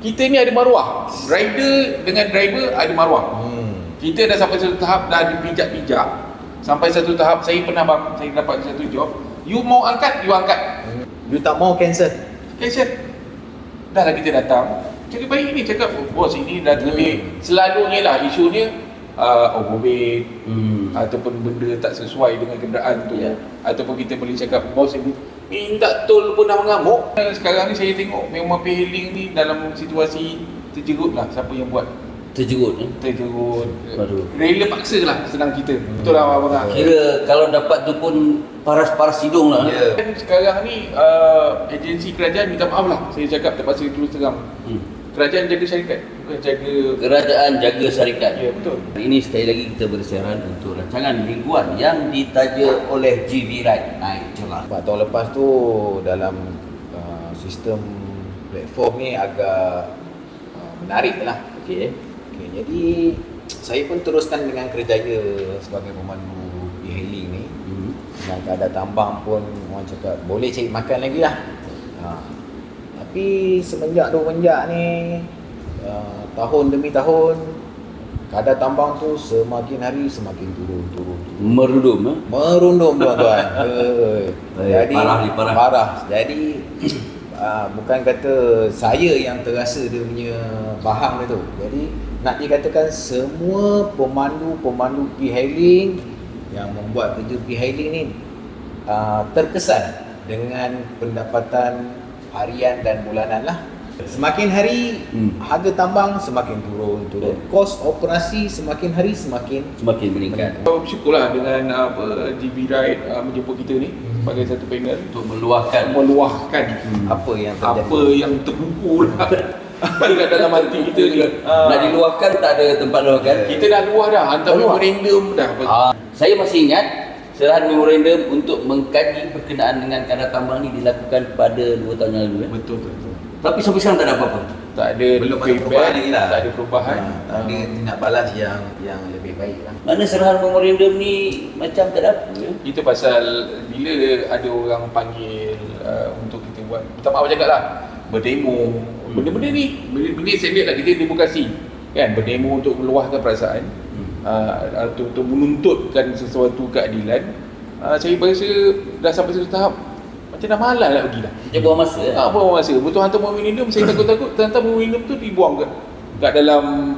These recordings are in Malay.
kita ni ada maruah. Rider dengan driver ada maruah. Kita dah sampai satu tahap, dah ada pijak-pijak. Sampai satu tahap, saya pernah bang, saya dapat satu job. You mau angkat, you angkat. You tak mau cancel. Dah lah kita datang. Cakap baik ni, cakap bos ini dah lebih. Selalunya lah isunya overweight, ataupun benda tak sesuai dengan kenderaan tu. Ataupun kita boleh cakap bos ini minta tol pun dah mengamuk. Sekarang ni saya tengok memang pay-hailing ni dalam situasi terjerut lah. Siapa yang buat Terjerut. Aduh. Rela paksa lah senang kita. Betul lah abang. Kira kalau dapat tu pun paras-paras hidung lah. Dan sekarang ni agensi kerajaan minta maaf lah. Saya cakap terpaksa terus terang. Kerajaan jaga syarikat, bukan jaga. Kerajaan jaga syarikat. Ya, betul. Ini sekali lagi kita bersiaran untuk rancangan mingguan yang ditaja oleh GB Ride Naik Celah. 4 tahun lepas tu dalam sistem platform ni agak menarik lah. Okey. Jadi saya pun teruskan dengan kerjaya sebagai pemandu e-hailing ni. Dan keadaan tambang pun orang cakap boleh cari makan lagi lah. Tapi semenjak ni tahun demi tahun kadar tambang tu semakin hari semakin turun. Merundum tuan-tuan. Jadi parah. Jadi bukan kata saya yang terasa dia punya bahang dia tu. Jadi nak dikatakan semua pemandu e-hailing yang membuat kerja e-hailing ni terkesan dengan pendapatan harian dan bulanan lah. Semakin hari harga tambang semakin turun. Kos operasi semakin hari semakin meningkat. Bersyukurlah dengan GB Ride menjemput kita ni sebagai satu panel Untuk meluahkan apa yang terjadi. apa yang terbuku lah dekat dalam hati kita ni. Nak diluahkan tak ada tempat luahkan. Kita dah luah dah, hantar memorandum dah. Saya masih ingat serahan memorandum untuk mengkaji berkenaan dengan kadar tambang ni dilakukan pada 2 tahun yang lalu. Betul. Tapi sampai sekarang tak ada apa-apa. Tak ada Belum ada feedback, perubahan lagi lah. Tak ada perubahan. Tak ada tindak balas yang lebih baik lah. Mana serahan memorandum ni macam tak ada apa ya? Itu pasal bila ada orang panggil untuk kita buat, minta maaf cakap lah, berdemo. Benda-benda ni, benda standard lah, kita demokrasi kan, berdemo untuk meluahkan perasaan, untuk menuntutkan sesuatu keadilan. Saya rasa dah sampai satu tahap macam dah malas nak pergi dah. Dia buang masa. Buang masa. Betul hantar memorandum, saya takut-takut hantar memorandum tu dibuang kat dalam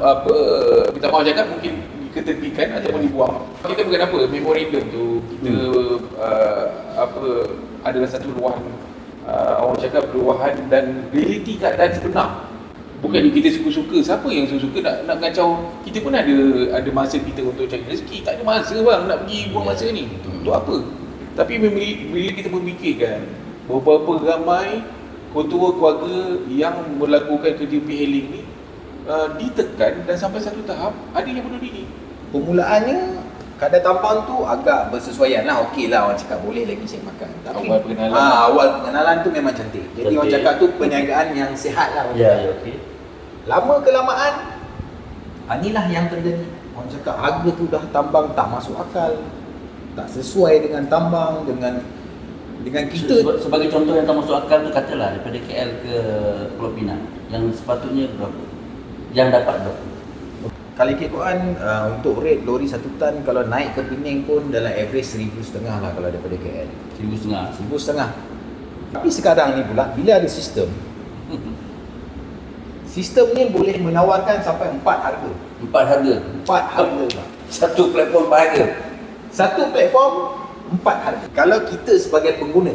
minta maaf cakap mungkin diketepikan ataupun dibuang. Kita bukan apa, memorandum tu kita adalah satu luahan, orang cakap luahan dan realiti keadaan sebenar. Bukannya kita suka-suka, siapa yang suka-suka nak mengacau. Kita pun ada masa kita untuk cari rezeki. Tak ada masa bang nak pergi buang masa ni. Untuk apa? Tapi bila kita memikirkan beberapa ramai ketua keluarga yang melakukan kerja e-hailing ni ditekan dan sampai satu tahap ada yang bunuh diri. Permulaannya kadar tambang tu agak bersesuaian lah. Okey lah, orang cakap boleh lagi saya makan. Tapi awal pengenalan tu memang cantik. Jadi orang cakap tu perniagaan yang sihat lah. Okey. Lama kelamaan inilah yang terjadi. Orang cakap harga tu dah tambang tak masuk akal, tak sesuai dengan tambang, dengan kita. Sebagai contoh yang tak masuk akal tu, katalah daripada KL ke Pulau Pinang yang sepatutnya berapa? Yang dapat berapa? Kalau ikutkan untuk rate lori 1 tan kalau naik ke Penang pun dalam average 1,500 lah kalau daripada KL. 1,500. Tapi sekarang ni pula bila ada sistem ni boleh menawarkan sampai 4 harga. 4 harga. Satu platform 4 harga. Satu platform 4 harga. Kalau kita sebagai pengguna,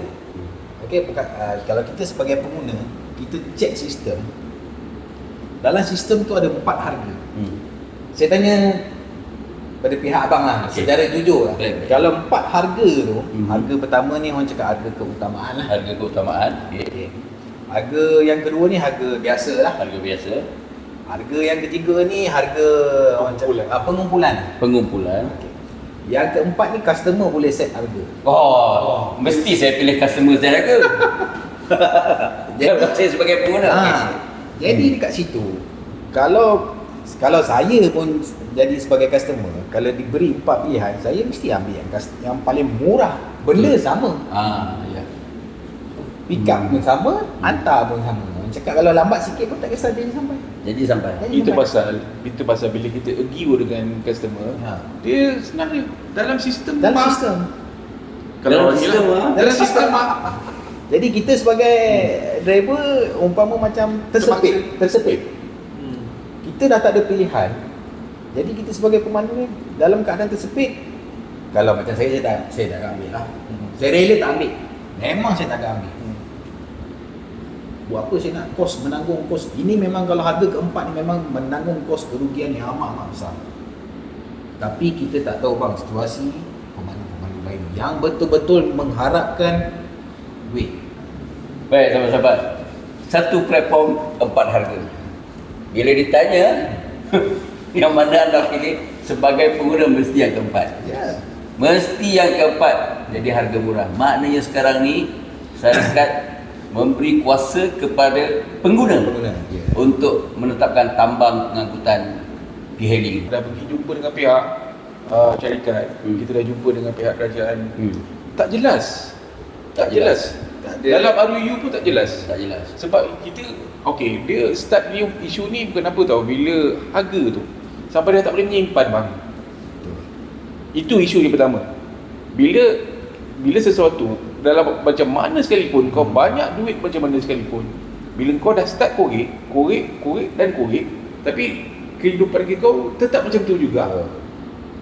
kalau kita sebagai pengguna, kita cek sistem. Dalam sistem tu ada 4 harga. Saya tanya pada pihak abang lah, secara jujur lah. Kalau 4 harga tu, harga pertama ni orang cakap harga keutamaan lah. Harga keutamaan. Okay. Harga yang kedua ni harga biasa lah. Harga yang ketiga ni harga pengumpulan. Okay. Yang keempat ni customer boleh set harga. Mesti saya pilih customer set harga. Kalau saya sebagai pengguna. Jadi dekat situ, kalau saya pun jadi sebagai customer, kalau diberi 4 pilihan, saya mesti ambil yang paling murah. Benda sama. Pick up pun sama, hantar pun sama. Orang cakap kalau lambat sikit pun tak kisah dia sampai. Jadi sampai. Itu pasal bila kita agree dengan customer, dia sebenarnya dalam sistem Dalam mak. sistem. Kalau Dalam orang sistem, bilang, ah. dalam sistem mak. Jadi kita sebagai driver umpama macam tersepit. Kita dah tak ada pilihan. Jadi kita sebagai pemandu ni dalam keadaan tersepit, kalau macam saya tak ambil lah. Saya rela tak ambil. Memang saya tak akan ambil. Buat apa saya nak menanggung kos. Ini memang kalau harga keempat ni memang menanggung kos kerugian yang amat besar. Tapi kita tak tahu bang situasi pemandu-pemandu lain yang betul-betul mengharapkan duit. Baik sahabat-sahabat, satu platform 4 harga. Bila ditanya yang mana anda pilih sebagai pengguna, mesti yang keempat. Ya. Mesti yang keempat. Jadi harga murah. Maknanya sekarang ni syarikat memberi kuasa kepada pengguna Ya. untuk menetapkan tambang pengangkutan e-hailing. Dah pergi jumpa dengan pihak syarikat, kita dah jumpa dengan pihak kerajaan. Tak jelas. Tak jelas. Dalam RUU pun tak jelas. Tak jelas. Sebab kita dia start ni isu ni bukan apa tau, bila harga tu sampai dia tak boleh menyimpan bang. Itu isu yang pertama. Bila sesuatu dalam macam mana sekalipun, kau banyak duit macam mana sekalipun, bila kau dah start korek, tapi kehidupan kau tetap macam tu juga,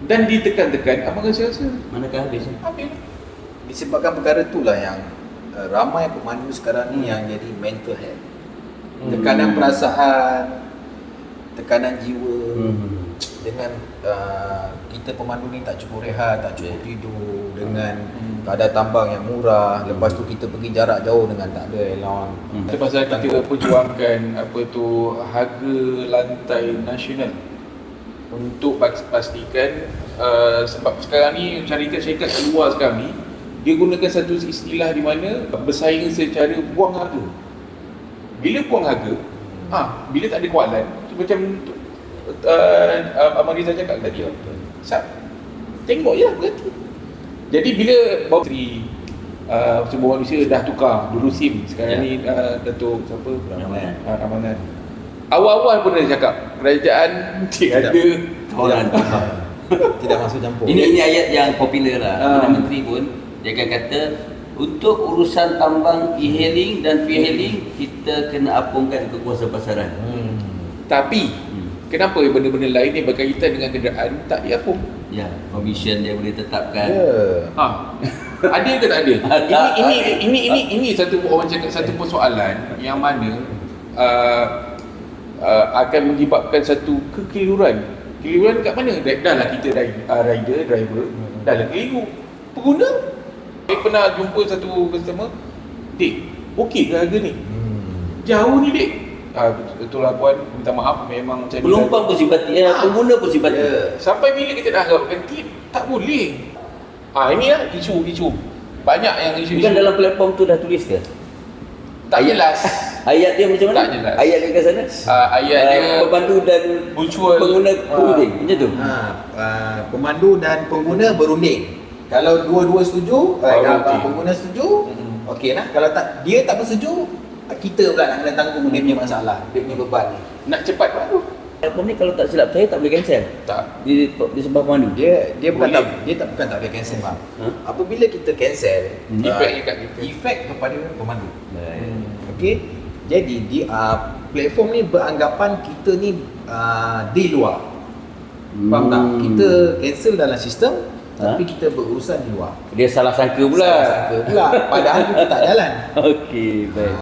dan ditekan-tekan, abang rasa Manakah habis? ambil. Disebabkan perkara itulah yang ramai pemandu sekarang ni yang jadi mental health. Tekanan perasaan, tekanan jiwa. Dengan kita pemandu ni tak cukup rehat, tak cukup tidur, dengan keadaan tambang yang murah, lepas tu kita pergi jarak jauh dengan tak ada allowance. Itu pasal kita perjuangkan harga lantai nasional untuk pastikan, sebab sekarang ni syarikat-syarikat luar sekarang ni dia gunakan satu istilah di mana bersaing secara buang harga. Bila buang harga, bila tak ada kualan, macam Abang Rizal cakap tadi, tengok je lah berarti. Jadi bila Menteri Sumber Manusia dah tukar dulu SIM, sekarang ni Datuk siapa? Ramadan. Awal-awal pun dia cakap kerajaan tiada Tawaran. Tidak masuk campur. Ini ayat yang popular lah. Perdana Menteri pun dia akan kata, untuk urusan tambang e-hailing dan e-hailing kita kena apungkan kekuasaan pasaran. Tapi kenapa benda-benda lain yang berkaitan dengan kenderaan tak diapung? Ya, komisen dia boleh tetapkan. Ada ke tak ada? Ini satu orang cakap satu persoalan yang mana akan menyebabkan satu kekeliruan. Keliruan kat mana? Dah lah kita driver, dah lah keliru. Pengguna, saya pernah jumpa satu customer, "Dik, okey ke harga ni?" "Jauh ni, Dik." Betul lah puan, minta maaf, memang macam Penumpang pun simpati, pengguna pun simpati. Sampai bila kita dah harapkan tak boleh. Ini lah isu banyak yang isu. Bukan dalam platform tu dah tulis ke? Tak jelas. Ayat dia macam mana? Tak jelas. Ayat dia kat sana? Ayat dia pemandu dan mutual pengguna berunding, macam tu? Pemandu dan pengguna berunding. Kalau dua-dua setuju, okey. pengguna setuju, okey lah. Kalau dia tak bersetuju, kita pula nak kena tanggung dia punya masalah, dia punya beban ni. nak cepat baru. Platform ni kalau tak silap saya tak boleh cancel. Tak. Di sebab pemandu. Dia bukan Boleh. bukan tak boleh cancel bang. Apabila kita cancel, Efeknya kat kita. efek kepada pemandu. Okey. Jadi platform ni beranggapan kita ni di luar. Faham tak? Kita cancel dalam sistem, tapi kita berurusan di luar. Dia salah sangka pula. Salah sangka pula. Padahal kita tak jalan. Okey, baik.